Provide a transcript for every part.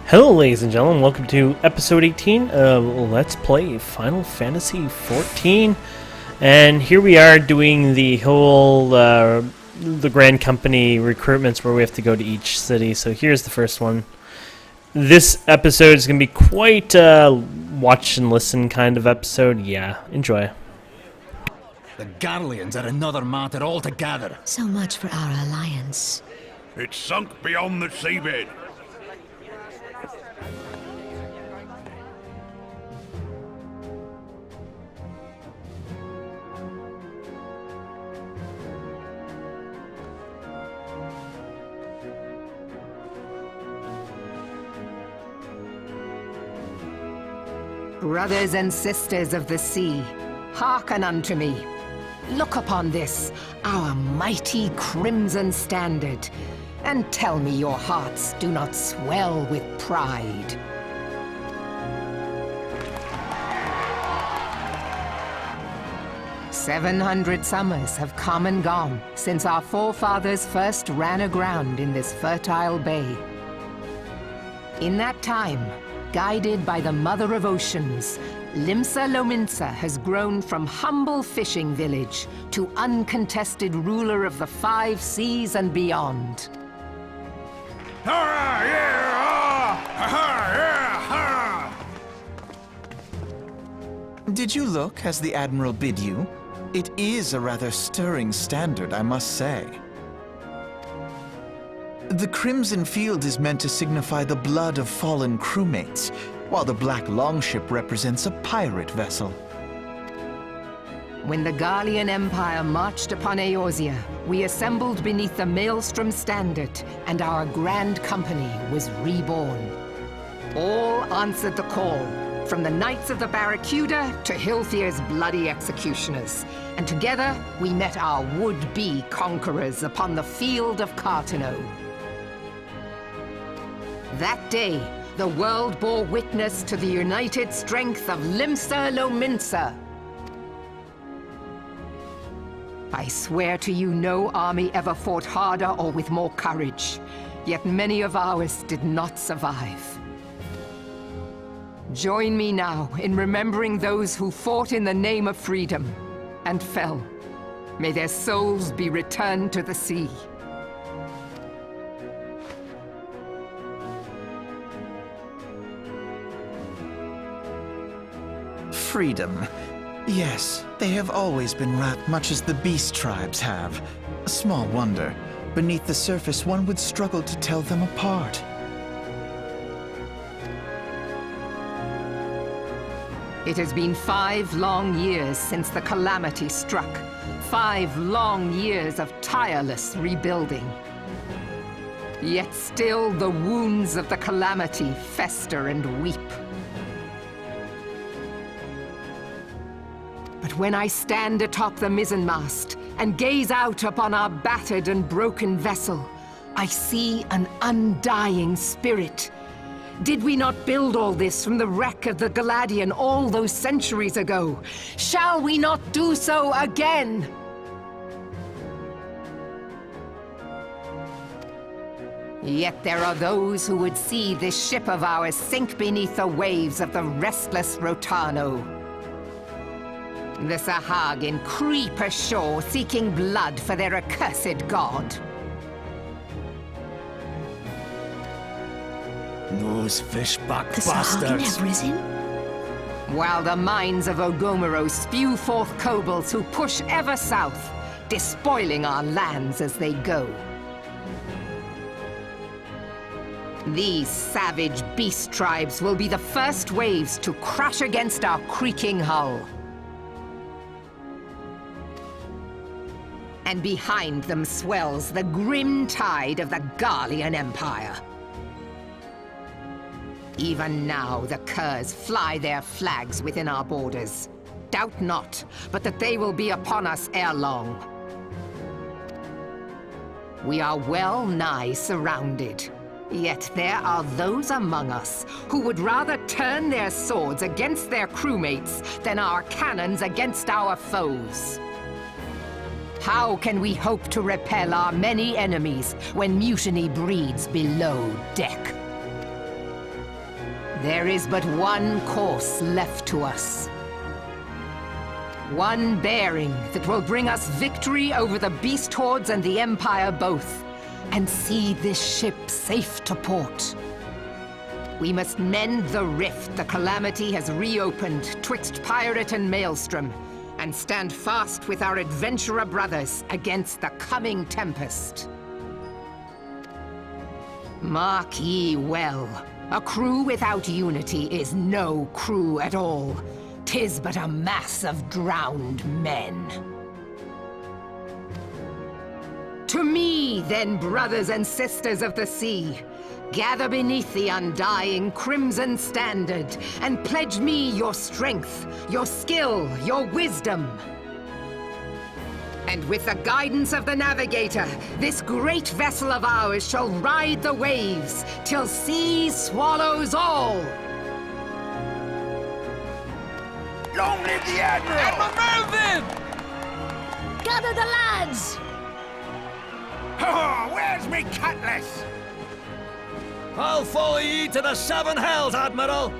Hello ladies and gentlemen, welcome to episode 18 of Let's Play Final Fantasy XIV. And here we are doing the whole, the Grand Company recruitments where we have to go to each city. So here's the first one. This episode is going to be quite a watch and listen kind of episode. Yeah, enjoy. The Garleans are another matter altogether. So much for our alliance. It's sunk beyond the seabed. Brothers and sisters of the sea, hearken unto me. Look upon this, our mighty crimson standard, and tell me your hearts do not swell with pride. "700 summers have come and gone since our forefathers first ran aground in this fertile bay. In that time, guided by the Mother of Oceans, LIMSALOMINSA has grown from humble fishing village to uncontested ruler of the 5 seas and beyond. Hurrah! Yeah! Ha! Yeah! Ha! Did you look as the Admiral bid you? It is a rather stirring standard, I must say. The Crimson Field is meant to signify the blood of fallen crewmates, while the Black Longship represents a pirate vessel. When the Garlean Empire marched upon Eorzea, we assembled beneath the Maelstrom Standard, and our Grand Company was reborn. All answered the call, from the Knights of the Barracuda to Hilthier's bloody executioners, and together we met our would-be conquerors upon the field of Cartano. That day, the world bore witness to the united strength of LIMSALOMINSA. I swear to you no army ever fought harder or with more courage, yet many of ours did not survive. Join me now in remembering those who fought in the name of freedom and fell. May their souls be returned to the sea. Freedom. Yes, they have always been wrapped much as the beast tribes have. Small wonder. Beneath the surface, one would struggle to tell them apart. It has been 5 long years since the calamity struck. 5 long years of tireless rebuilding. Yet still the wounds of the calamity fester and weep. But when I stand atop the mizzenmast and gaze out upon our battered and broken vessel, I see an undying spirit. Did we not build all this from the wreck of the Gladian all those centuries ago? Shall we not do so again? Yet there are those who would see this ship of ours sink beneath the waves of the restless Rotano. The Sahagin creep ashore seeking blood for their accursed god. Those fishback The Sahagin bastards. have risen? While the mines of Ogomero spew forth kobolds who push ever south, despoiling our lands as they go. These savage beast tribes will be the first waves to crash against our creaking hull. And behind them swells the grim tide of the Garlean Empire. Even now, the curs fly their flags within our borders. Doubt not, but that they will be upon us ere long. We are well nigh surrounded. Yet there are those among us who would rather turn their swords against their crewmates than our cannons against our foes. How can we hope to repel our many enemies when mutiny breeds below deck? There is but one course left to us. One bearing that will bring us victory over the beast hordes and the Empire both, and see this ship safe to port. We must mend the rift the Calamity has reopened twixt Pirate and Maelstrom, and stand fast with our adventurer brothers against the coming tempest. Mark ye well, a crew without unity is no crew at all. 'Tis but a mass of drowned men. To me, then, brothers and sisters of the sea, gather beneath the undying crimson standard, and pledge me your strength, your skill, your wisdom. And with the guidance of the navigator, this great vessel of ours shall ride the waves, till sea swallows all. Long live the Admiral! Admiral Melvin! Gather the lads! Oh, where's me cutlass? I'll follow ye to the seven hells, Admiral!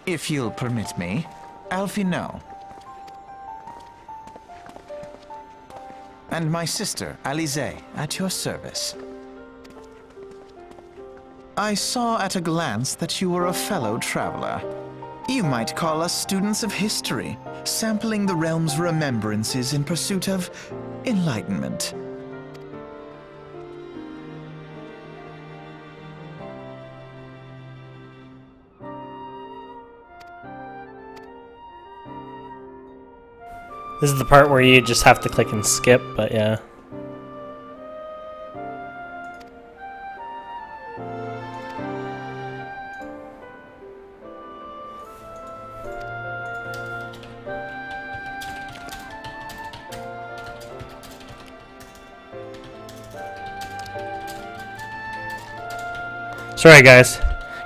If you'll permit me, Alfie no. And my sister, Alize, at your service. I saw at a glance that you were a fellow traveler. You might call us students of history, sampling the realm's remembrances in pursuit of enlightenment. This is the part where you just have to click and skip, but yeah. Sorry guys,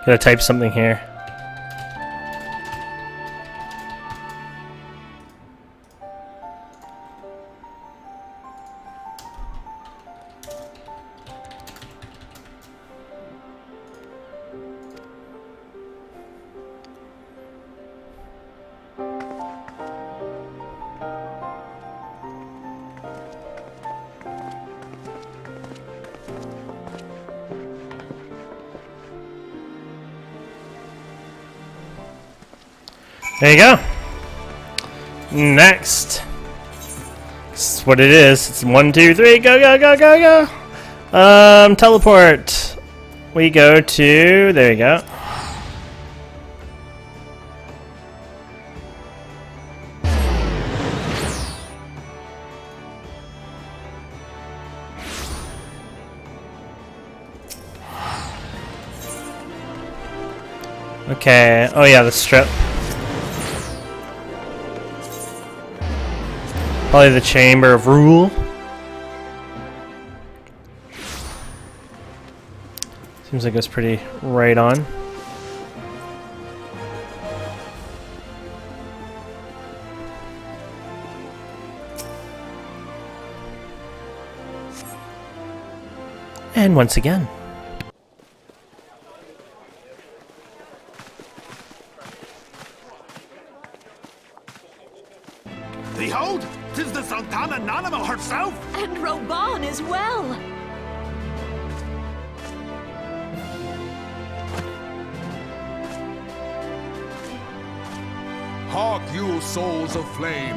gotta type something here. There you go. Next. This is what it is. It's 1, 2, 3, go, go, go, go, go. Teleport. We go to, there you go. Okay, oh yeah, the strip. Probably the Chamber of Rule. Seems like it's pretty right on. And once again. Behold! 'Tis the Sultana Nanima herself! And Roban as well! Hark you, souls of flame,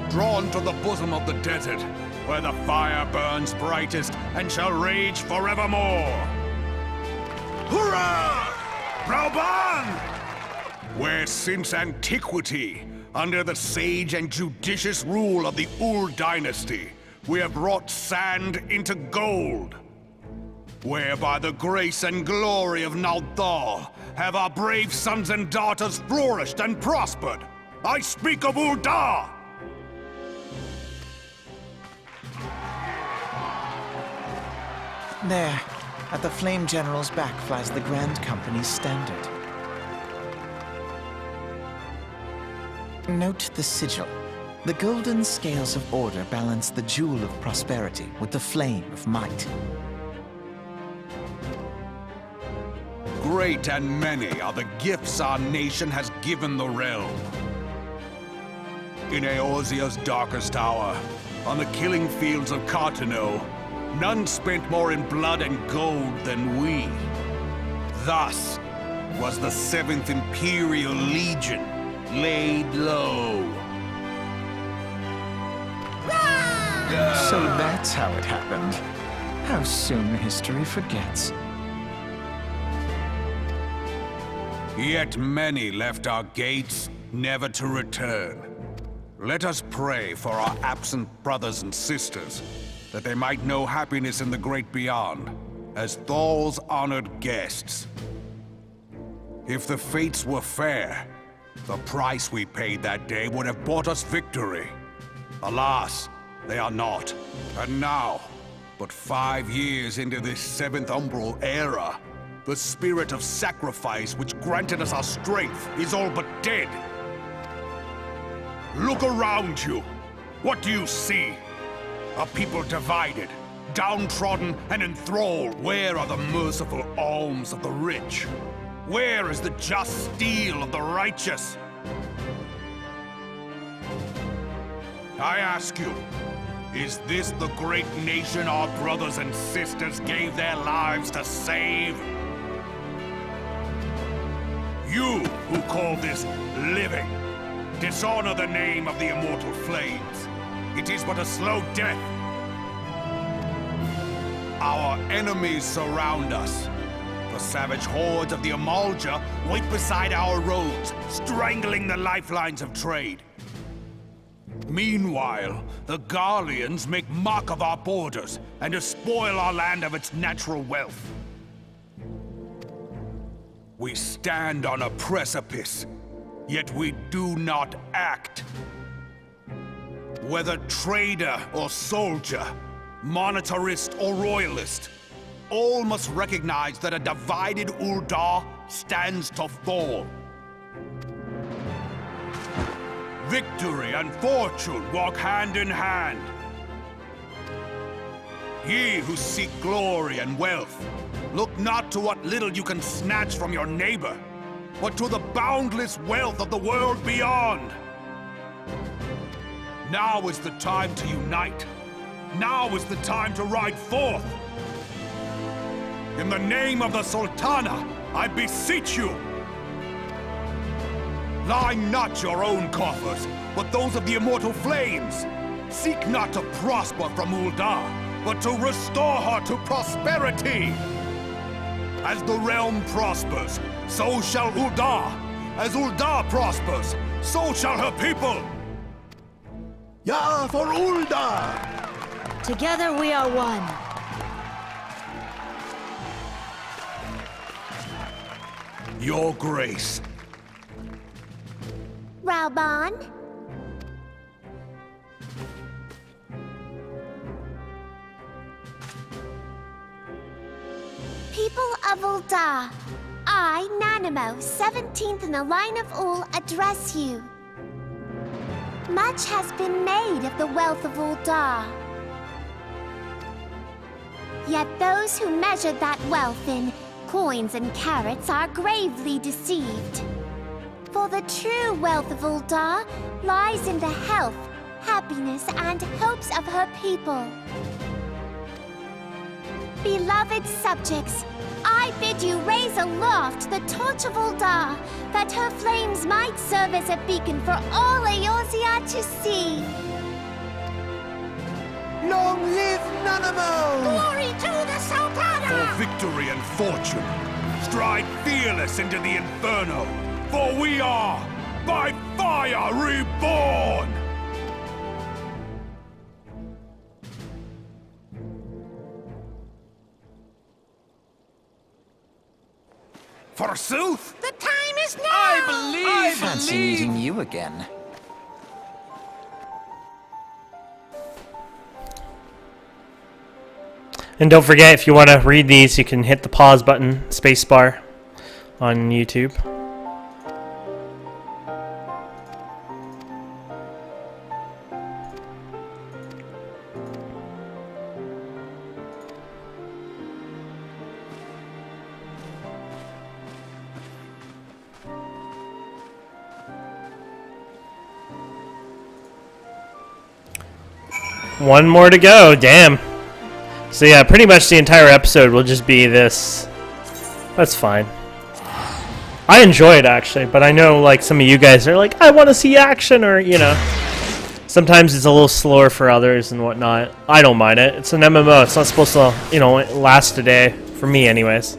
drawn to the bosom of the desert, where the fire burns brightest and shall rage forevermore. Hurrah! Roban! Where since antiquity, under the sage and judicious rule of the Ul'dah dynasty, we have wrought sand into gold. Where by the grace and glory of THAL have our brave sons and daughters flourished and prospered. I speak of Ul'dah! There, at the Flame General's back flies the Grand Company's standard. Note the sigil. The golden scales of order balance the jewel of prosperity with the flame of might. Great and many are the gifts our nation has given the realm. In Eorzea's darkest hour, on the killing fields of Cartano, none spent more in blood and gold than we. Thus was the 7th Imperial Legion laid low. So that's how it happened. How soon history forgets. Yet many left our gates, never to return. Let us pray for our absent brothers and sisters, that they might know happiness in the great beyond, as THAL's honored guests. If the fates were fair, the price we paid that day would have bought us victory. Alas, they are not. And now, but 5 years into this 7th Umbral era, the spirit of sacrifice which granted us our strength is all but dead. Look around you. What do you see? A people divided, downtrodden and enthralled. Where are the merciful alms of the rich? Where is the just steel of the righteous? I ask you, is this the great nation our brothers and sisters gave their lives to save? You who call this living, dishonor the name of the immortal flames. It is but a slow death. Our enemies surround us. The savage hordes of the Ul'dah wait beside our roads, strangling the lifelines of trade. Meanwhile, the Garleans make mock of our borders and despoil our land of its natural wealth. We stand on a precipice, yet we do not act. Whether trader or soldier, monetarist or royalist, all must recognize that a divided Ul'dah stands to fall. Victory and fortune walk hand in hand. Ye who seek glory and wealth, look not to what little you can snatch from your neighbor, but to the boundless wealth of the world beyond. Now is the time to unite. Now is the time to ride forth. In the name of the Sultana, I beseech you. Line not your own coffers, but those of the immortal flames. Seek not to prosper from Ul'dah, but to restore her to prosperity. As the realm prospers, so shall Ul'dah. As Ul'dah prospers, so shall her people. Yeah, for Ul'dah! Together we are one. Your Grace. Raoban? People of Ul'dah, I, Nanamo, 17th in the line of Ul, address you. Much has been made of the wealth of Ul'dah. Yet those who measured that wealth in coins and carats are gravely deceived. For the true wealth of Ul'dah lies in the health, happiness, and hopes of her people. Beloved subjects, I bid you raise aloft the torch of Ul'dah, that her flames might serve as a beacon for all Eorzea to see. Long live Nanamo! Glory to the Sultana! For victory and fortune, stride fearless into the inferno, for we are, by fire, reborn! Forsooth! The time is now! Fancy meeting you again. And don't forget, if you want to read these, you can hit the pause button, spacebar, on YouTube. One more to go, damn. So yeah, pretty much the entire episode will just be this. That's fine. I enjoy it actually, but I know like some of you guys are like, I want to see action, or you know. Sometimes it's a little slower for others and whatnot. I don't mind it. It's an MMO. It's not supposed to, you know, last a day. For me anyways.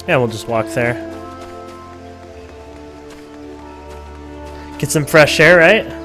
Yeah, we'll just walk there. Get some fresh air, right?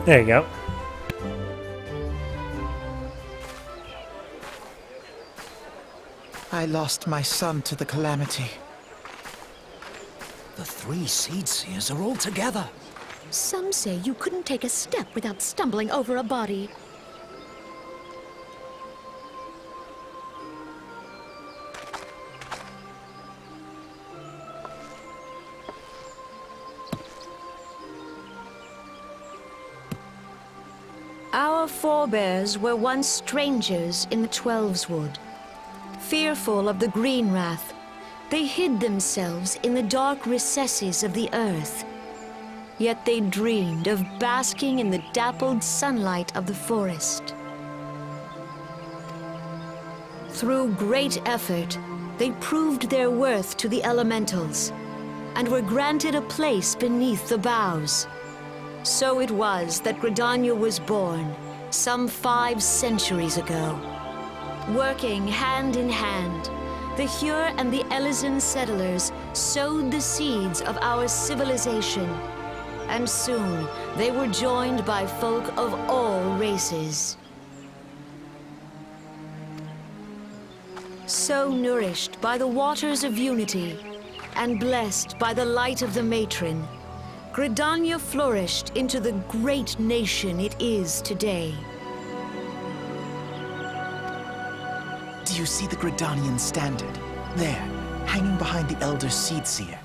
There you go. I lost my son to the calamity. The 3 Seed Seers are all together. Some say you couldn't take a step without stumbling over a body. Our forebears were once strangers in the Twelveswood. Fearful of the green wrath, they hid themselves in the dark recesses of the earth. Yet they dreamed of basking in the dappled sunlight of the forest. Through great effort, they proved their worth to the elementals, and were granted a place beneath the boughs. So it was that Gridania was born, some 5 centuries ago. Working hand in hand, the Hyur and the Elysian settlers sowed the seeds of our civilization, and soon they were joined by folk of all races. So nourished by the waters of unity, and blessed by the light of the matron, Gridania flourished into the great nation it is today. Do you see the Gridanian standard? There, hanging behind the Elder Seedseer.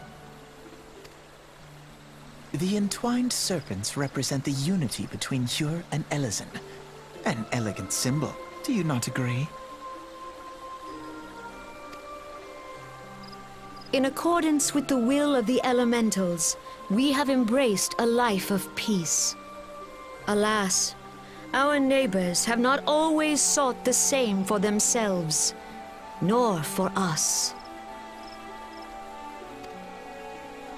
The entwined serpents represent the unity between Hyur and Elysian. An elegant symbol, do you not agree? In accordance with the will of the elementals, we have embraced a life of peace. Alas, our neighbors have not always sought the same for themselves, nor for us.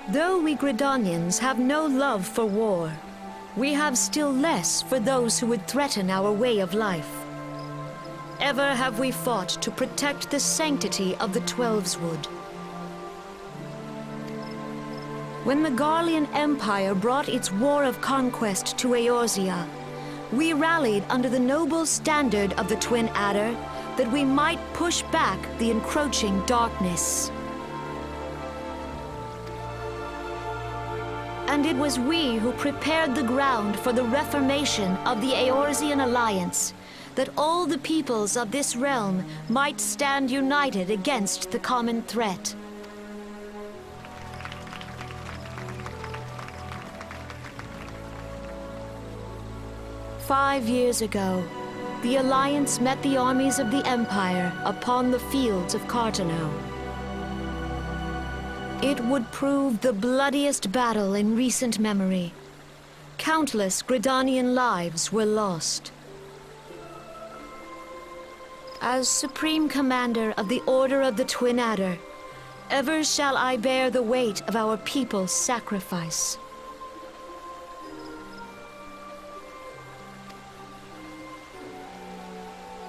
Though we Gridanians have no love for war, we have still less for those who would threaten our way of life. Ever have we fought to protect the sanctity of the Twelveswood. When the Garlean Empire brought its war of conquest to Eorzea, we rallied under the noble standard of the Twin Adder that we might push back the encroaching darkness. And it was we who prepared the ground for the reformation of the Eorzean Alliance, that all the peoples of this realm might stand united against the common threat. "5 years ago, the Alliance met the armies of the Empire upon the fields of Cartano. It would prove the bloodiest battle in recent memory. Countless Gridanian lives were lost. As Supreme Commander of the Order of the Twin Adder, Ever shall I bear the weight of our people's sacrifice.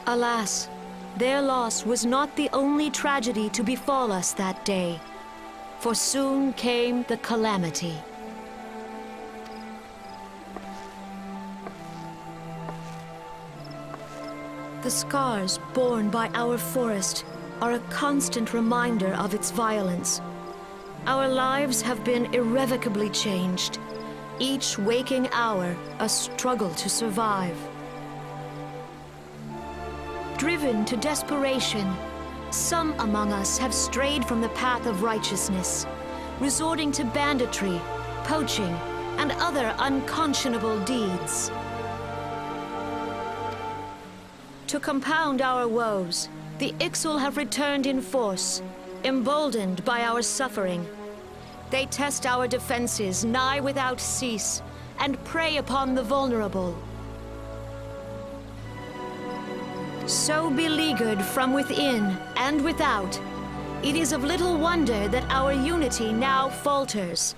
Alas, their loss was not the only tragedy to befall us that day, for soon came the calamity. The scars borne by our forest are a constant reminder of its violence. Our lives have been irrevocably changed, each waking hour a struggle to survive. Driven to desperation, some among us have strayed from the path of righteousness, resorting to banditry, poaching, and other unconscionable deeds. To compound our woes, the Ixal have returned in force, emboldened by our suffering. They test our defenses nigh without cease, and prey upon the vulnerable. So beleaguered from within and without, it is of little wonder that our unity now falters.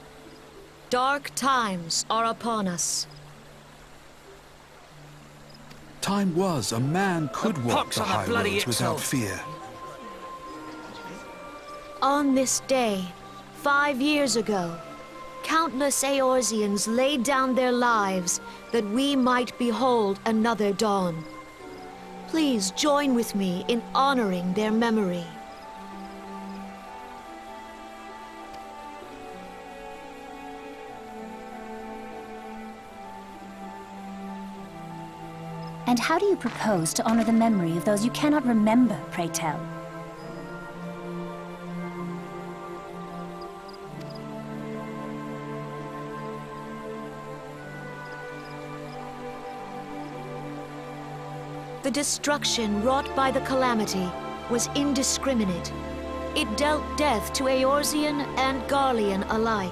Dark times are upon us. Time was a man could walk pox the on the high bloody roads without XIV. fear. On this day, 5 years ago, countless Eorzeans laid down their lives that we might behold another dawn. Please join with me in honoring their memory. And how do you propose to honor the memory of those you cannot remember, pray tell? The destruction wrought by the calamity was indiscriminate. It dealt death to Eorzean and Garlean alike.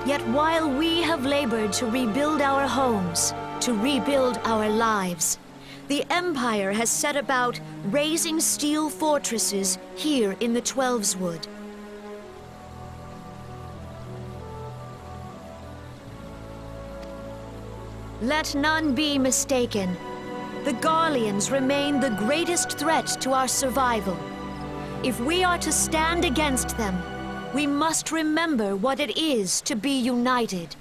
Yet while we have labored to rebuild our homes, to rebuild our lives, the Empire has set about raising steel fortresses here in the Twelveswood. Let none be mistaken. The Garleans remain the greatest threat to our survival. If we are to stand against them, we must remember what it is to be united.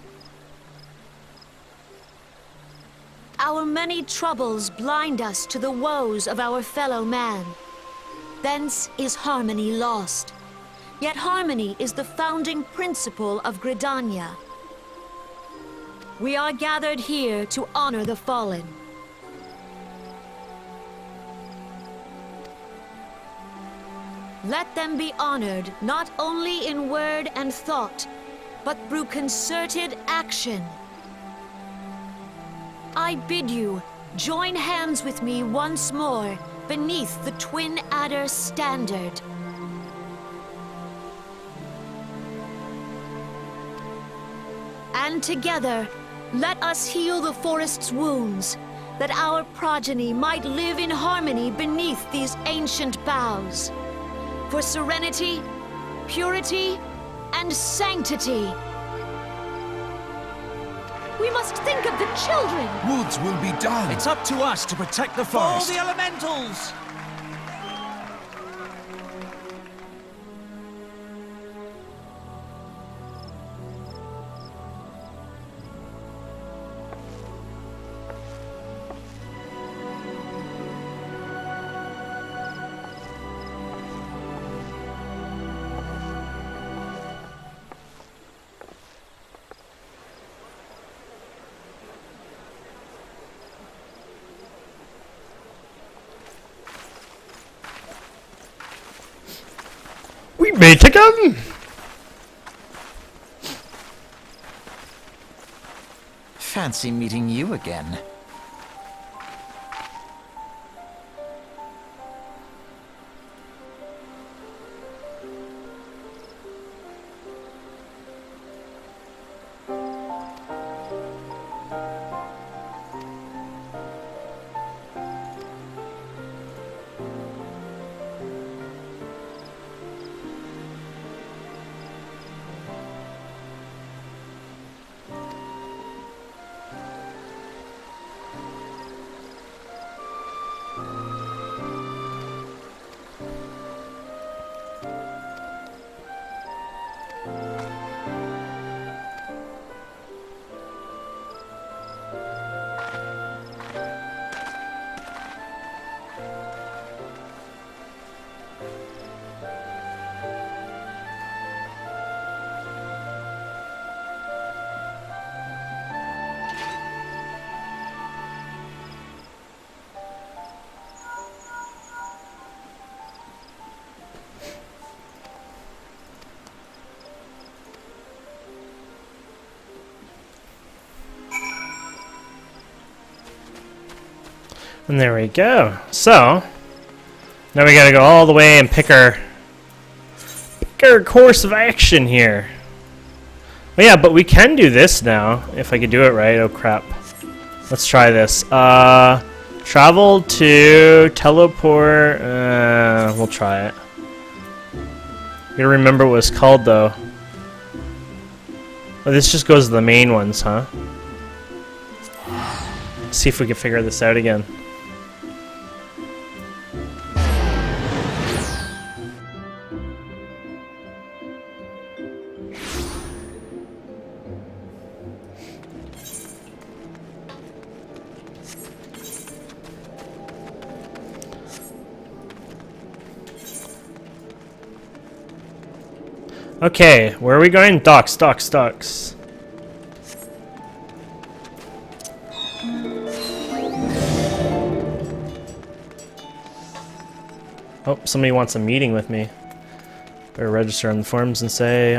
Our many troubles blind us to the woes of our fellow man. Thence is harmony lost. Yet harmony is the founding principle of Gridania. We are gathered here to honor the fallen. Let them be honored not only in word and thought, but through concerted action. I bid you, join hands with me once more beneath the Twin Adder standard. And together, let us heal the forest's wounds, that our progeny might live in harmony beneath these ancient boughs. For serenity, purity, and sanctity. We must think of the children! Woods will be done. It's up to us to protect the All forest. the elementals! We made to come! Fancy meeting you again. And there we go. So, now we gotta go all the way and pick our course of action here. Oh yeah, but we can do this now, if I could do it right. Oh crap. Let's try this. Travel to teleport. We'll try it. You gotta remember what it's called though. Oh, this just goes to the main ones, huh? Let's see if we can figure this out again. Okay, where are we going? Docks. Oh, somebody wants a meeting with me. Better register on the forums and say,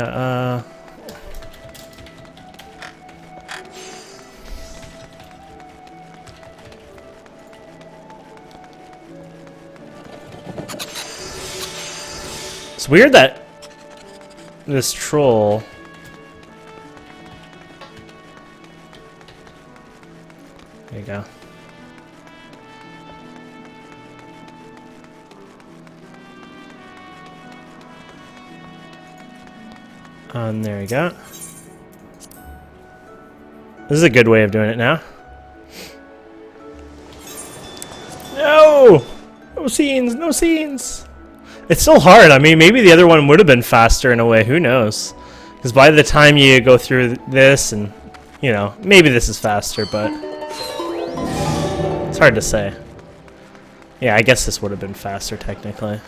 It's weird that this troll... There you go. And there we go. This is a good way of doing it now. No! No scenes, no scenes! It's still hard. I mean, maybe the other one would have been faster in a way. Who knows? Because by the time you go through this and, you know, maybe this is faster, but it's hard to say. Yeah, I guess this would have been faster technically.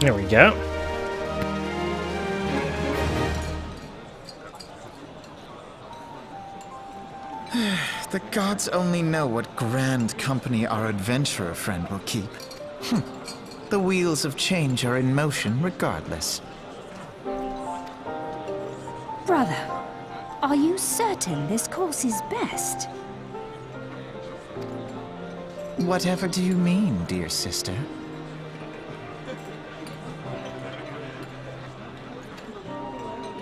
There we go. The gods only know what grand company our adventurer friend will keep. The wheels of change are in motion regardless. Brother, are you certain this course is best? Whatever do you mean, dear sister?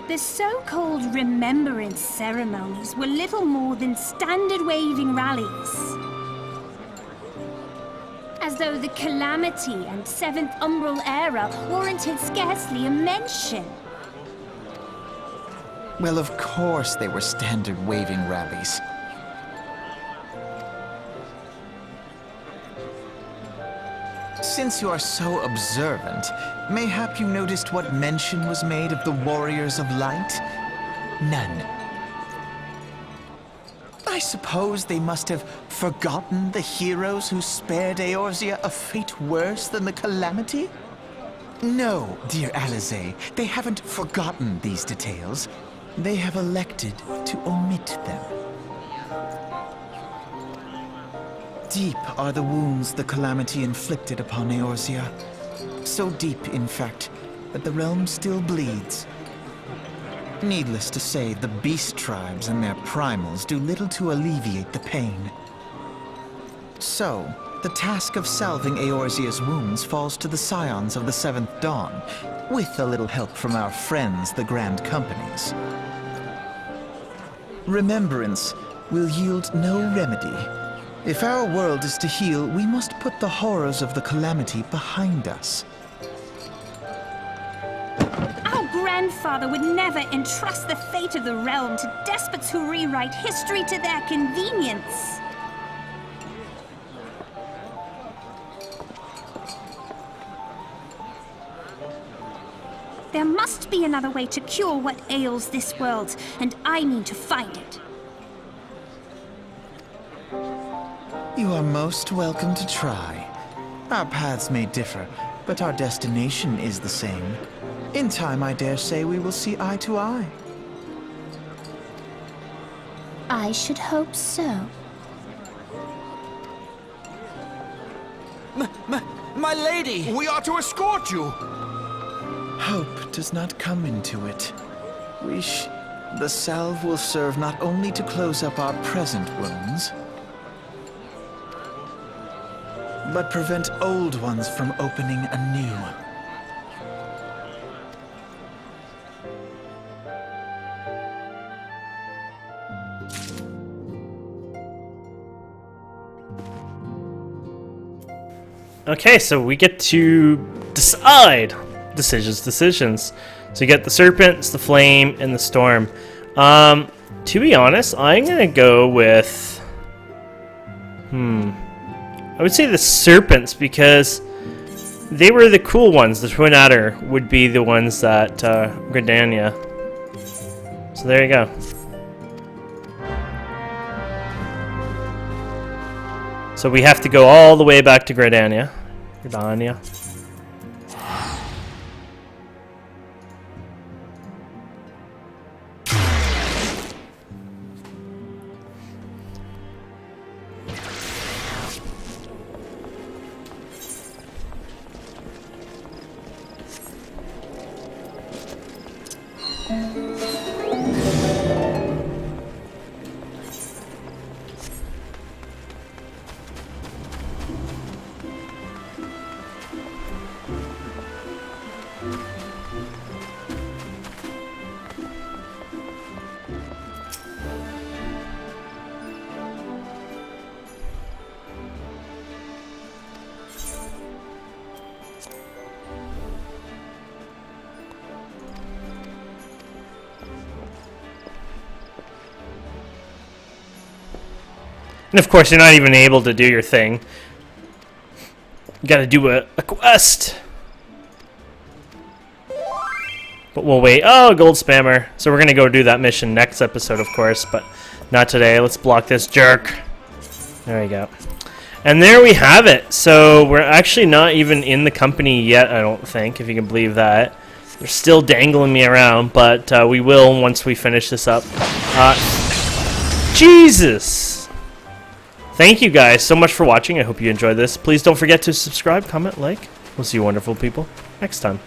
The so-called remembrance ceremonies were little more than standard waving rallies. As though the Calamity and Seventh Umbral Era warranted scarcely a mention. Well, of course they were standard waving rallies. Since you are so observant, mayhap you noticed what mention was made of the Warriors of Light? None. I suppose they must have forgotten the heroes who spared Eorzea a fate worse than the Calamity? No, dear Alizé, they haven't forgotten these details. They have elected to omit them. Deep are the wounds the Calamity inflicted upon Eorzea. So deep, in fact, that the realm still bleeds. Needless to say, the beast tribes and their primals do little to alleviate the pain. So, the task of salving Eorzea's wounds falls to the scions of the Seventh Dawn, with a little help from our friends, the Grand Companies. Remembrance will yield no remedy. If our world is to heal, we must put the horrors of the Calamity behind us. Our grandfather would never entrust the fate of the realm to despots who rewrite history to their convenience. There must be another way to cure what ails this world, and I mean to find it. You are most welcome to try. Our paths may differ, but our destination is the same. In time, I dare say we will see eye to eye. I should hope so. My lady! We are to escort you! Hope does not come into it. The salve will serve not only to close up our present wounds, but prevent old ones from opening anew. Okay, so we get to decide. Decisions. So you get the serpents, the flame, and the storm. To be honest, I'm gonna go with... I would say the serpents, because they were the cool ones. The Twin Adder would be the ones that Gridania. So there you go. So we have to go all the way back to Gridania. And of course, you're not even able to do your thing. You gotta do a quest. But we'll wait. Oh, gold spammer. So we're gonna go do that mission next episode, of course, but not today. Let's block this jerk. There we go. And there we have it. So we're actually not even in the company yet, I don't think, if you can believe that. They're still dangling me around, but we will once we finish this up. Jesus! Thank you guys so much for watching. I hope you enjoyed this. Please don't forget to subscribe, comment, like. We'll see you wonderful people next time.